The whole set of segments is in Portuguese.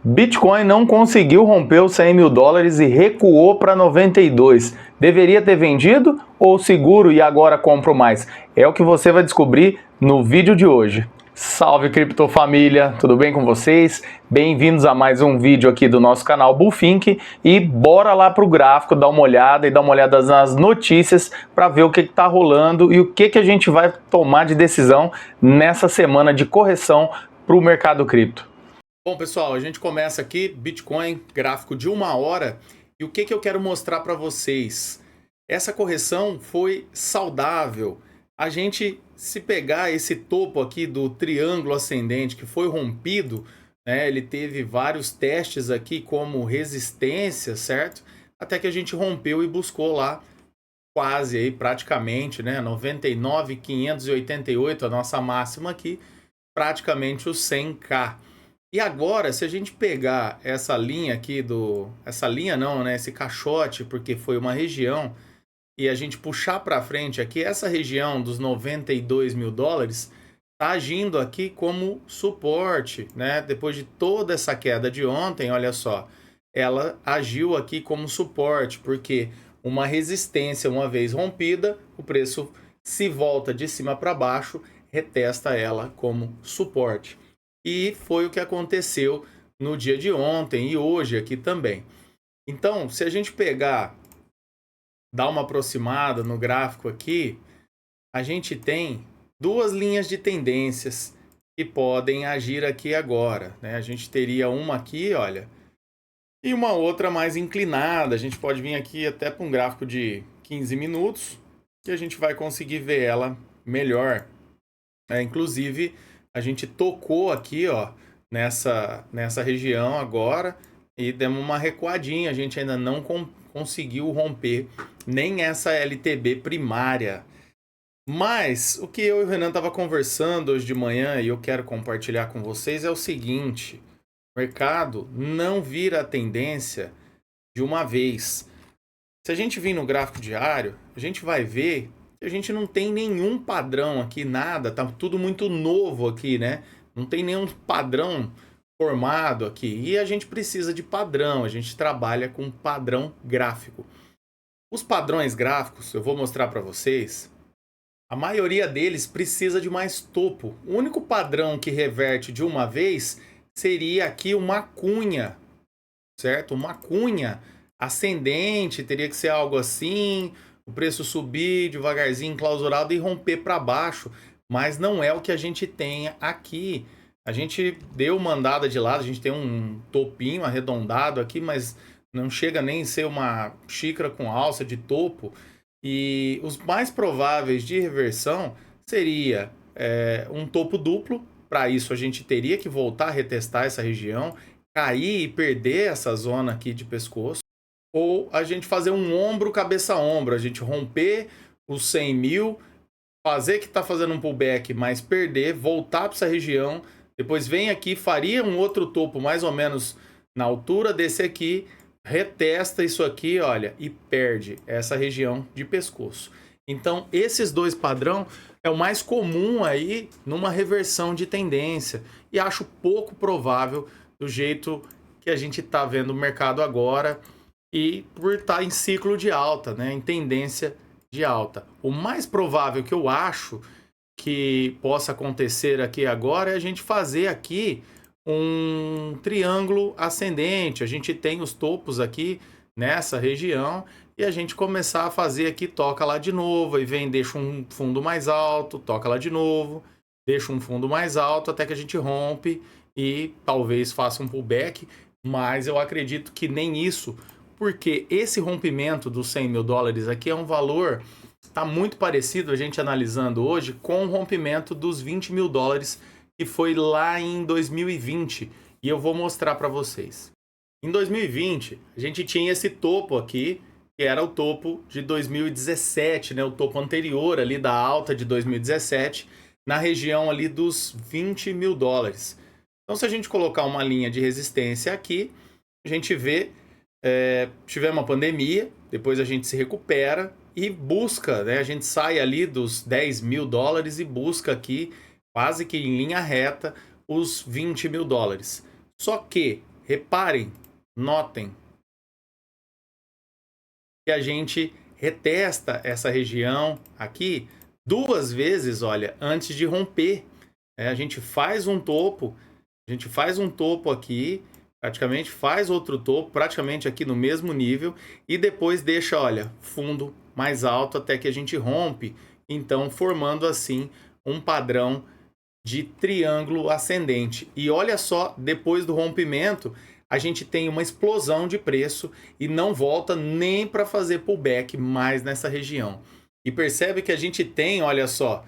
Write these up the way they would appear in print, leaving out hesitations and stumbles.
Bitcoin não conseguiu romper os 100 mil dólares e recuou para 92. Deveria ter vendido ou seguro e agora compro mais? É o que você vai descobrir no vídeo de hoje. Salve criptofamília, tudo bem com vocês? Bem-vindos a mais um vídeo aqui do nosso canal Bullfink e bora lá pro gráfico dar uma olhada nas notícias para ver o que está rolando e o que a gente vai tomar de decisão nessa semana de correção para o mercado cripto. Bom, pessoal, a gente começa aqui, Bitcoin, gráfico de 1 hora, e o que eu quero mostrar para vocês? Essa correção foi saudável. A gente, se pegar esse topo aqui do triângulo ascendente que foi rompido, né, ele teve vários testes aqui como resistência, certo? Até que a gente rompeu e buscou lá quase aí, praticamente, né, 99.588, a nossa máxima aqui, praticamente os 100k. E agora, se a gente pegar essa linha aqui essa linha não, né? Esse caixote, porque foi uma região, e a gente puxar para frente aqui, essa região dos 92 mil dólares está agindo aqui como suporte, né? Depois de toda essa queda de ontem, olha só, ela agiu aqui como suporte, porque uma resistência, uma vez rompida, o preço se volta de cima para baixo, retesta ela como suporte. E foi o que aconteceu no dia de ontem e hoje aqui também. Então, se a gente pegar, dar uma aproximada no gráfico aqui, a gente tem duas linhas de tendências que podem agir aqui agora, né? A gente teria uma aqui, olha, e uma outra mais inclinada. A gente pode vir aqui até para um gráfico de 15 minutos, que a gente vai conseguir ver ela melhor. Inclusive, a gente tocou aqui, ó, nessa região agora e demos uma recuadinha. A gente ainda não conseguiu romper nem essa LTB primária. Mas o que eu e o Renan tava conversando hoje de manhã e eu quero compartilhar com vocês é o seguinte: o mercado não vira a tendência de uma vez. Se a gente vir no gráfico diário, a gente vai ver a gente não tem nenhum padrão aqui, nada, tá tudo muito novo aqui, né? Não tem nenhum padrão formado aqui. E a gente precisa de padrão, a gente trabalha com padrão gráfico. Os padrões gráficos, eu vou mostrar para vocês, a maioria deles precisa de mais topo. O único padrão que reverte de uma vez seria aqui uma cunha, certo? Uma cunha ascendente, teria que ser algo assim, o preço subir devagarzinho, enclausurado e romper para baixo, mas não é o que a gente tem aqui. A gente deu uma andada de lado, a gente tem um topinho arredondado aqui, mas não chega nem a ser uma xícara com alça de topo. E os mais prováveis de reversão seria um topo duplo. Para isso a gente teria que voltar a retestar essa região, cair e perder essa zona aqui de pescoço. Ou a gente fazer um ombro, cabeça a ombro, a gente romper os 100 mil, fazer que está fazendo um pullback, mas perder, voltar para essa região, depois vem aqui, faria um outro topo mais ou menos na altura desse aqui, retesta isso aqui, olha, e perde essa região de pescoço. Então, esses dois padrão é o mais comum aí numa reversão de tendência e acho pouco provável do jeito que a gente está vendo o mercado agora, e por estar em ciclo de alta, né, em tendência de alta. O mais provável que eu acho que possa acontecer aqui agora é a gente fazer aqui um triângulo ascendente. A gente tem os topos aqui nessa região e a gente começar a fazer aqui, toca lá de novo, e vem, deixa um fundo mais alto, toca lá de novo, deixa um fundo mais alto até que a gente rompe e talvez faça um pullback, mas eu acredito que nem isso, porque esse rompimento dos 100 mil dólares aqui é um valor, está muito parecido, a gente analisando hoje, com o rompimento dos 20 mil dólares que foi lá em 2020. E eu vou mostrar para vocês. Em 2020, a gente tinha esse topo aqui, que era o topo de 2017, né? O topo anterior ali da alta de 2017, na região ali dos 20 mil dólares. Então, se a gente colocar uma linha de resistência aqui, a gente vê tiver uma pandemia, depois a gente se recupera e busca, né? A gente sai ali dos 10 mil dólares e busca aqui, quase que em linha reta, os 20 mil dólares. Só que reparem, notem que a gente retesta essa região aqui 2 vezes, olha, antes de romper. A gente faz um topo, aqui, praticamente faz outro topo, praticamente aqui no mesmo nível, e depois deixa, olha, fundo mais alto até que a gente rompe, então formando assim um padrão de triângulo ascendente. E olha só, depois do rompimento, a gente tem uma explosão de preço e não volta nem para fazer pullback mais nessa região. E percebe que a gente tem, olha só,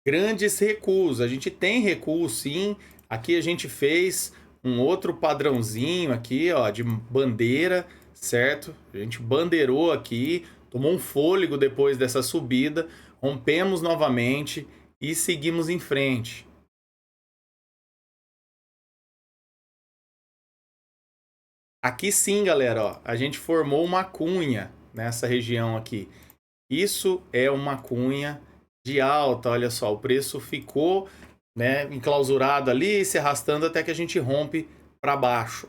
grandes recuos. A gente tem recuo sim. Aqui a gente fez um outro padrãozinho aqui, ó, de bandeira, certo? A gente bandeirou aqui, tomou um fôlego depois dessa subida, rompemos novamente e seguimos em frente. Aqui sim, galera, ó, a gente formou uma cunha nessa região aqui. Isso é uma cunha de alta, olha só, o preço ficou, né, enclausurado ali, se arrastando até que a gente rompe para baixo.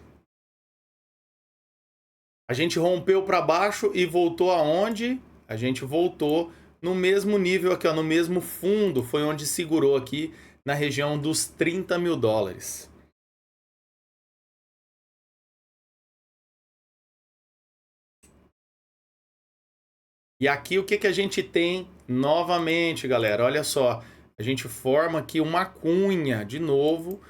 A gente rompeu para baixo e voltou aonde? A gente voltou no mesmo nível aqui, ó, no mesmo fundo, foi onde segurou aqui na região dos 30 mil dólares. E aqui o que, que a gente tem novamente, galera? Olha só, a gente forma aqui uma cunha, de novo,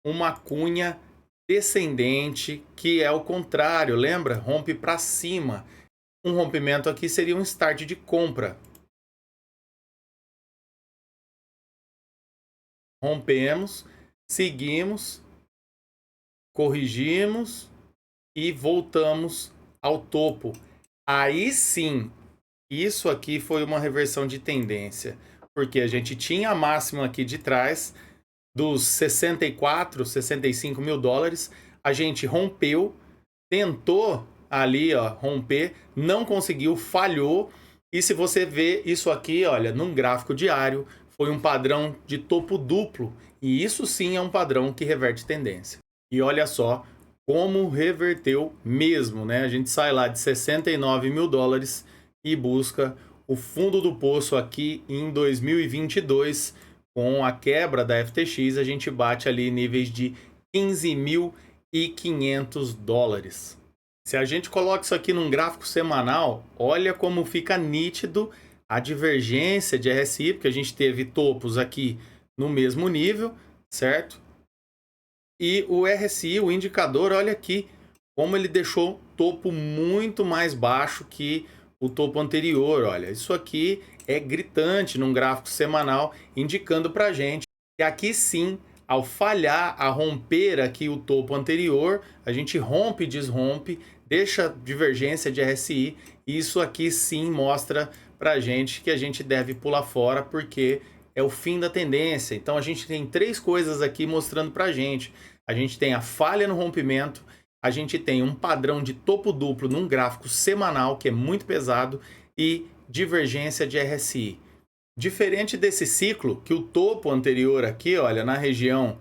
uma cunha descendente, que é o contrário, lembra? Rompe para cima. Um rompimento aqui seria um start de compra. Rompemos, seguimos, corrigimos e voltamos ao topo. Aí sim, isso aqui foi uma reversão de tendência, porque a gente tinha a máxima aqui de trás dos 64, 65 mil dólares, a gente rompeu, tentou ali, ó, romper, não conseguiu, falhou. E se você vê isso aqui, olha, num gráfico diário, foi um padrão de topo duplo, e isso sim é um padrão que reverte tendência. E olha só como reverteu mesmo, né? A gente sai lá de 69 mil dólares e busca o fundo do poço aqui em 2022. Com a quebra da FTX, a gente bate ali níveis de 15.500 dólares. Se a gente coloca isso aqui num gráfico semanal, olha como fica nítido a divergência de RSI, porque a gente teve topos aqui no mesmo nível, certo? E o RSI, o indicador, olha aqui como ele deixou topo muito mais baixo que o topo anterior. Olha, isso aqui é gritante num gráfico semanal, indicando para a gente que aqui sim, ao falhar a romper aqui o topo anterior, a gente rompe e desrompe, deixa divergência de RSI, e isso aqui sim mostra para a gente que a gente deve pular fora, porque é o fim da tendência. Então a gente tem 3 coisas aqui mostrando para a gente. A gente tem a falha no rompimento, a gente tem um padrão de topo duplo num gráfico semanal, que é muito pesado, e divergência de RSI. Diferente desse ciclo, que o topo anterior aqui, olha, na região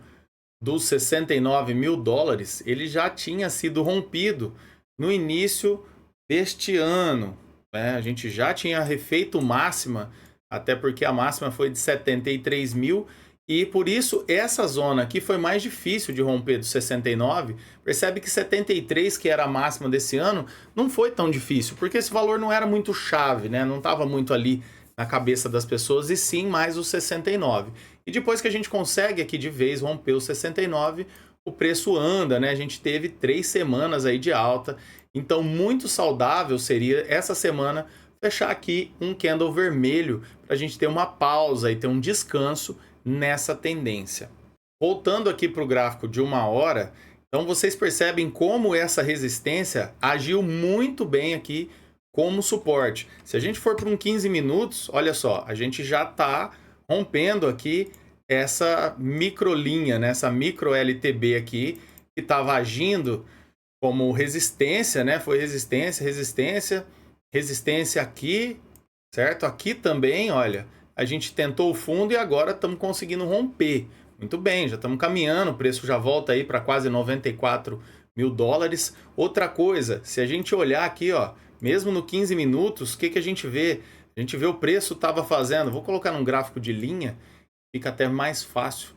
dos 69 mil dólares, ele já tinha sido rompido no início deste ano, né? A gente já tinha refeito máxima, até porque a máxima foi de 73 mil, e por isso essa zona aqui foi mais difícil de romper dos 69. Percebe que 73, que era a máxima desse ano, não foi tão difícil, porque esse valor não era muito chave, né? Não estava muito ali na cabeça das pessoas, e sim mais os 69. E depois que a gente consegue aqui de vez romper os 69, o preço anda, né? A gente teve 3 semanas aí de alta, então muito saudável seria essa semana fechar aqui um candle vermelho para a gente ter uma pausa e ter um descanso nessa tendência. Voltando aqui para o gráfico de 1 hora, então vocês percebem como essa resistência agiu muito bem aqui como suporte. Se a gente for para um 15 minutos, olha só, a gente já está rompendo aqui essa microlinha, né? Essa micro LTB aqui, que estava agindo como resistência, né? Foi resistência, resistência, resistência aqui, certo? Aqui também, olha, a gente tentou o fundo e agora estamos conseguindo romper. Muito bem, já estamos caminhando, o preço já volta aí para quase 94 $1.000. Outra coisa, se a gente olhar aqui, ó, mesmo no 15 minutos, o que a gente vê? A gente vê o preço estava fazendo, vou colocar num gráfico de linha, fica até mais fácil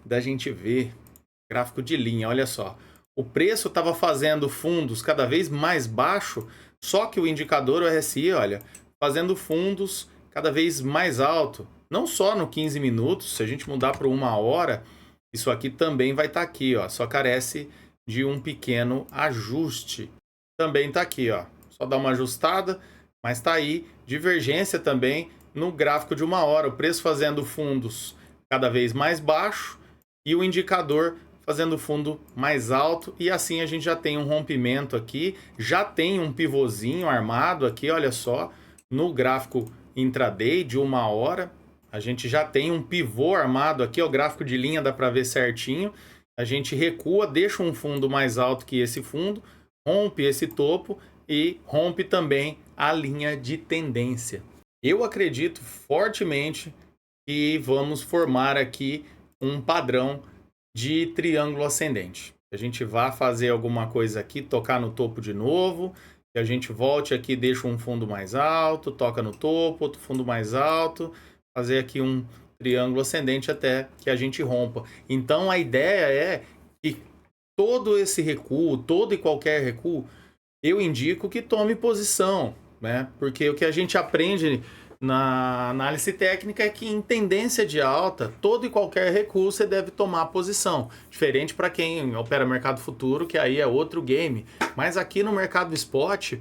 da gente ver. Gráfico de linha, olha só. O preço estava fazendo fundos cada vez mais baixo, só que o indicador, o RSI, olha, fazendo fundos cada vez mais alto. Não só no 15 minutos, se a gente mudar para 1 hora, isso aqui também vai estar aqui, ó. Só carece de um pequeno ajuste. Também está aqui, ó. Só dar uma ajustada, mas está aí. Divergência também no gráfico de 1 hora. O preço fazendo fundos cada vez mais baixo e o indicador fazendo fundo mais alto. E assim a gente já tem um rompimento aqui. Já tem um pivôzinho armado aqui, olha só. No gráfico intraday de 1 hora. A gente já tem um pivô armado aqui, ó, o gráfico de linha dá para ver certinho. A gente recua, deixa um fundo mais alto que esse fundo, rompe esse topo e rompe também a linha de tendência. Eu acredito fortemente que vamos formar aqui um padrão de triângulo ascendente. A gente vai fazer alguma coisa aqui, tocar no topo de novo, que a gente volte aqui, deixa um fundo mais alto, toca no topo, outro fundo mais alto, fazer aqui um triângulo ascendente até que a gente rompa. Então a ideia é que todo esse recuo, todo e qualquer recuo, eu indico que tome posição, né? Porque o que a gente aprende na análise técnica é que em tendência de alta, todo e qualquer recuo você deve tomar posição. Diferente para quem opera mercado futuro, que aí é outro game. Mas aqui no mercado spot,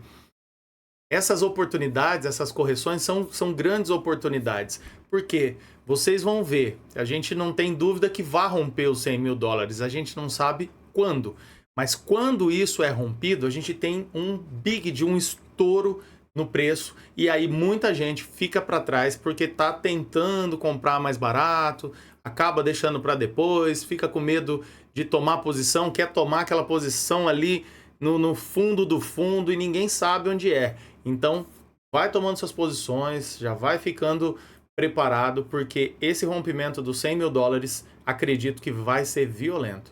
essas oportunidades, essas correções são grandes oportunidades. Por quê? Vocês vão ver, a gente não tem dúvida que vai romper os $100.000, a gente não sabe quando. Mas quando isso é rompido, a gente tem um estouro no preço e aí muita gente fica para trás porque está tentando comprar mais barato, acaba deixando para depois, fica com medo de tomar posição, quer tomar aquela posição ali no fundo do fundo e ninguém sabe onde é. Então, vai tomando suas posições, já vai ficando preparado, porque esse rompimento dos $100.000, acredito que vai ser violento.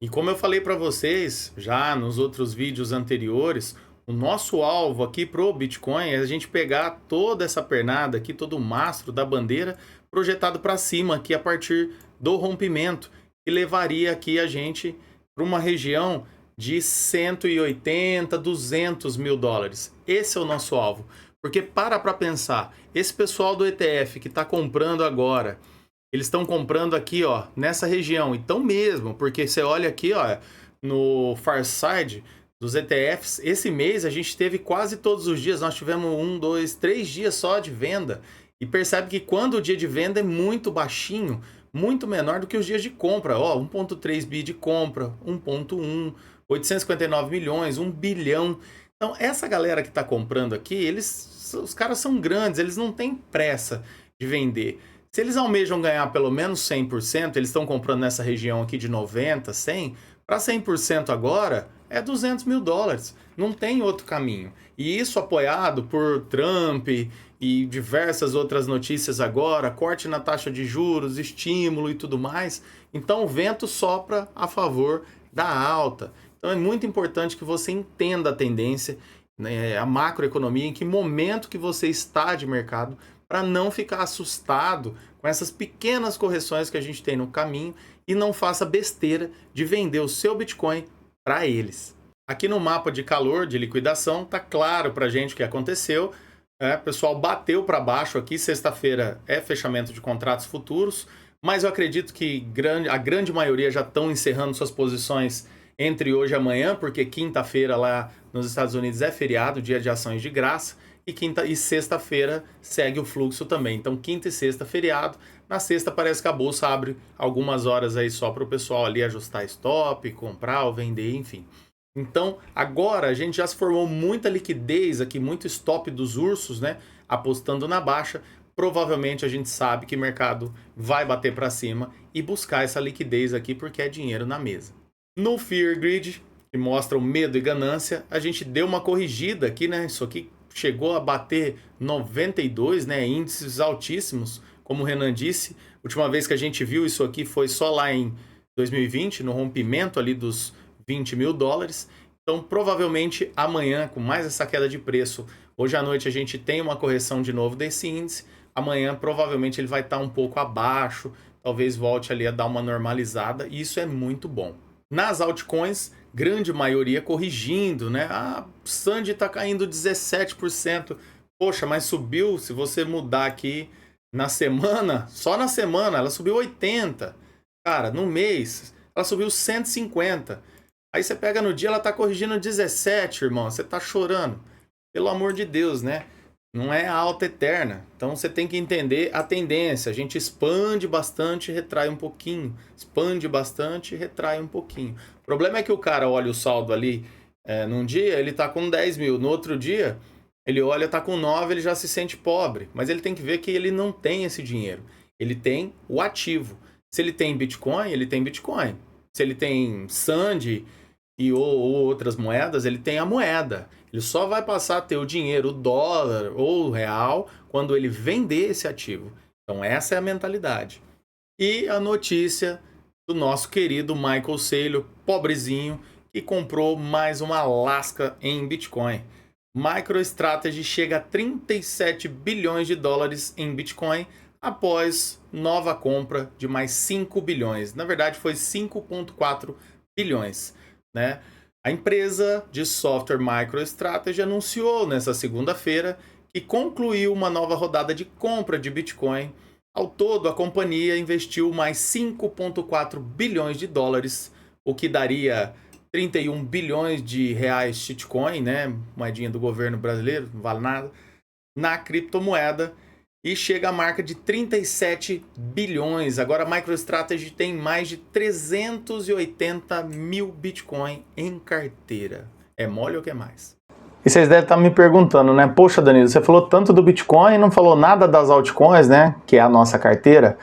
E como eu falei para vocês, já nos outros vídeos anteriores, o nosso alvo aqui pro Bitcoin é a gente pegar toda essa pernada aqui, todo o mastro da bandeira projetado para cima aqui a partir do rompimento, que levaria aqui a gente para uma região de 180, $200.000. Esse é o nosso alvo. Porque para pensar, esse pessoal do ETF que está comprando agora, eles estão comprando aqui, ó, nessa região. Então mesmo, porque você olha aqui, ó, no far side dos ETFs, esse mês a gente teve quase todos os dias, nós tivemos 1, 2, 3 dias só de venda. E percebe que quando o dia de venda é muito baixinho, muito menor do que os dias de compra. Ó, 1,3 bi de compra, 1,1, 859 milhões, 1 bilhão. Então, essa galera que está comprando aqui, os caras são grandes, eles não têm pressa de vender. Se eles almejam ganhar pelo menos 100%, eles estão comprando nessa região aqui de 90, 100, para 100% agora é $200.000. Não tem outro caminho. E isso apoiado por Trump e diversas outras notícias agora, corte na taxa de juros, estímulo e tudo mais. Então o vento sopra a favor da alta. Então é muito importante que você entenda a tendência, né, a macroeconomia, em que momento que você está de mercado, para não ficar assustado com essas pequenas correções que a gente tem no caminho e não faça besteira de vender o seu Bitcoin para eles. Aqui no mapa de calor de liquidação tá claro para a gente o que aconteceu. O pessoal bateu para baixo aqui, sexta-feira é fechamento de contratos futuros, mas eu acredito que a grande maioria já estão encerrando suas posições entre hoje e amanhã, porque quinta-feira lá nos Estados Unidos é feriado, dia de ações de graça, e quinta e sexta-feira segue o fluxo também. Então quinta e sexta feriado, na sexta parece que a bolsa abre algumas horas aí só para o pessoal ali ajustar stop, comprar ou vender, enfim. Então agora a gente já se formou muita liquidez aqui, muito stop dos ursos, né, apostando na baixa. Provavelmente a gente sabe que o mercado vai bater para cima e buscar essa liquidez aqui porque é dinheiro na mesa. No Fear Grid, que mostra o medo e ganância, a gente deu uma corrigida aqui, né? Isso aqui chegou a bater 92, né? Índices altíssimos, como o Renan disse. Última vez que a gente viu isso aqui foi só lá em 2020, no rompimento ali dos 20 mil dólares. Então, provavelmente amanhã, com mais essa queda de preço, hoje à noite a gente tem uma correção de novo desse índice. Amanhã, provavelmente, ele vai estar um pouco abaixo, talvez volte ali a dar uma normalizada, e isso é muito bom. Nas altcoins, grande maioria corrigindo, né? Ah, Sandy está caindo 17%. Poxa, mas subiu, se você mudar aqui na semana, só na semana, ela subiu 80%. Cara, no mês, ela subiu 150%. Aí você pega no dia, ela tá corrigindo 17, irmão. Você tá chorando. Pelo amor de Deus, né? Não é a alta eterna. Então você tem que entender a tendência. A gente expande bastante e retrai um pouquinho. Expande bastante e retrai um pouquinho. O problema é que o cara olha o saldo ali num dia, ele tá com 10 mil. No outro dia, ele olha, tá com 9, ele já se sente pobre. Mas ele tem que ver que ele não tem esse dinheiro. Ele tem o ativo. Se ele tem Bitcoin, ele tem Bitcoin. Se ele tem Sandy ou outras moedas, ele tem a moeda. Ele só vai passar a ter o dinheiro, o dólar ou o real, quando ele vender esse ativo. Então essa é a mentalidade. E a notícia do nosso querido Michael Saylor, pobrezinho, que comprou mais uma lasca em Bitcoin. MicroStrategy chega a 37 bilhões de dólares em Bitcoin após nova compra de mais 5 bilhões. Na verdade, foi 5,4 bilhões. Né? A empresa de software MicroStrategy anunciou nessa segunda-feira que concluiu uma nova rodada de compra de Bitcoin. Ao todo, a companhia investiu mais 5,4 bilhões de dólares, o que daria 31 bilhões de reais shitcoin, né? Moedinha do governo brasileiro, não vale nada, na criptomoeda. E chega a marca de 37 bilhões. Agora a MicroStrategy tem mais de 380 mil Bitcoin em carteira. É mole ou quer mais? E vocês devem estar me perguntando, né? Poxa, Danilo, você falou tanto do Bitcoin e não falou nada das altcoins, né? Que é a nossa carteira.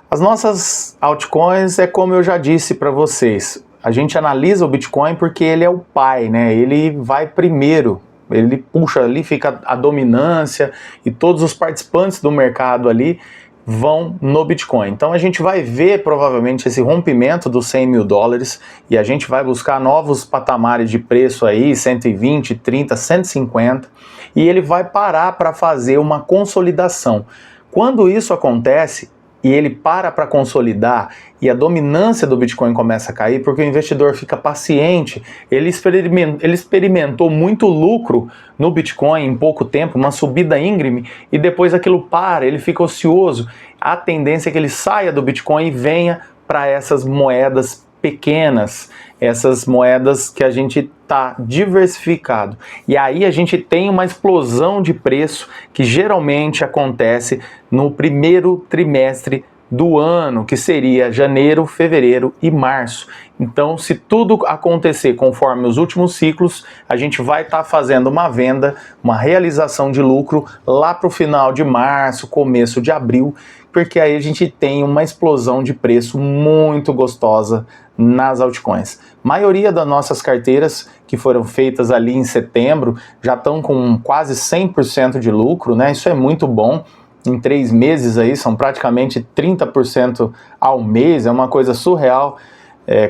As nossas altcoins é como eu já disse para vocês. A gente analisa o Bitcoin porque ele é o pai, né? Ele vai primeiro. Ele puxa ali, fica a dominância e todos os participantes do mercado ali vão no Bitcoin. Então a gente vai ver provavelmente esse rompimento dos 100 mil dólares e a gente vai buscar novos patamares de preço aí, 120, 30, 150, e ele vai parar para fazer uma consolidação. Quando isso acontece e ele para consolidar e a dominância do Bitcoin começa a cair, porque o investidor fica paciente, ele experimentou muito lucro no Bitcoin em pouco tempo, uma subida íngreme, e depois aquilo para, ele fica ocioso. A tendência é que ele saia do Bitcoin e venha para essas moedas pequenas, essas moedas que a gente está diversificado. E aí a gente tem uma explosão de preço que geralmente acontece no primeiro trimestre do ano, que seria janeiro, fevereiro e março. Então, se tudo acontecer conforme os últimos ciclos, a gente vai estar fazendo uma venda, uma realização de lucro lá para o final de março, começo de abril, porque aí a gente tem uma explosão de preço muito gostosa nas altcoins. Maioria das nossas carteiras que foram feitas ali em setembro já estão com quase 100% de lucro, né? Isso é muito bom. Em 3 meses aí, são praticamente 30% ao mês, é uma coisa surreal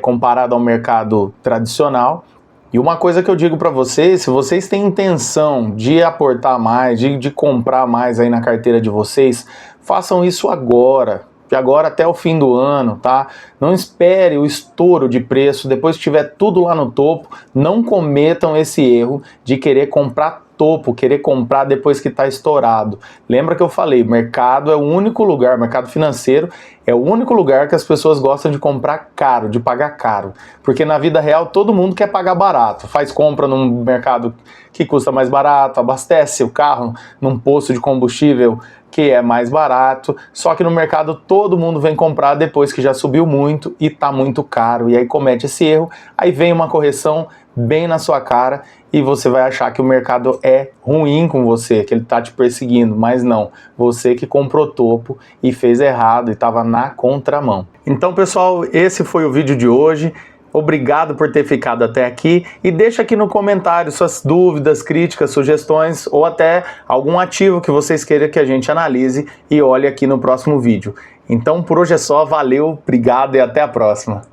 comparado ao mercado tradicional. E uma coisa que eu digo para vocês, se vocês têm intenção de aportar mais, de comprar mais aí na carteira de vocês, façam isso agora, de agora até o fim do ano, tá? Não espere o estouro de preço, depois que tiver tudo lá no topo, não cometam esse erro de querer comprar topo, querer comprar depois que está estourado. Lembra que eu falei, mercado é o único lugar, mercado financeiro é o único lugar que as pessoas gostam de comprar caro, de pagar caro. Porque na vida real todo mundo quer pagar barato, faz compra num mercado que custa mais barato, abastece o carro num posto de combustível que é mais barato, só que no mercado todo mundo vem comprar depois que já subiu muito e está muito caro, e aí comete esse erro, aí vem uma correção bem na sua cara e você vai achar que o mercado é ruim com você, que ele está te perseguindo, mas não, você que comprou topo e fez errado e estava na contramão. Então pessoal, esse foi o vídeo de hoje. Obrigado por ter ficado até aqui e deixa aqui no comentário suas dúvidas, críticas, sugestões ou até algum ativo que vocês queiram que a gente analise e olhe aqui no próximo vídeo. Então por hoje é só, valeu, obrigado e até a próxima.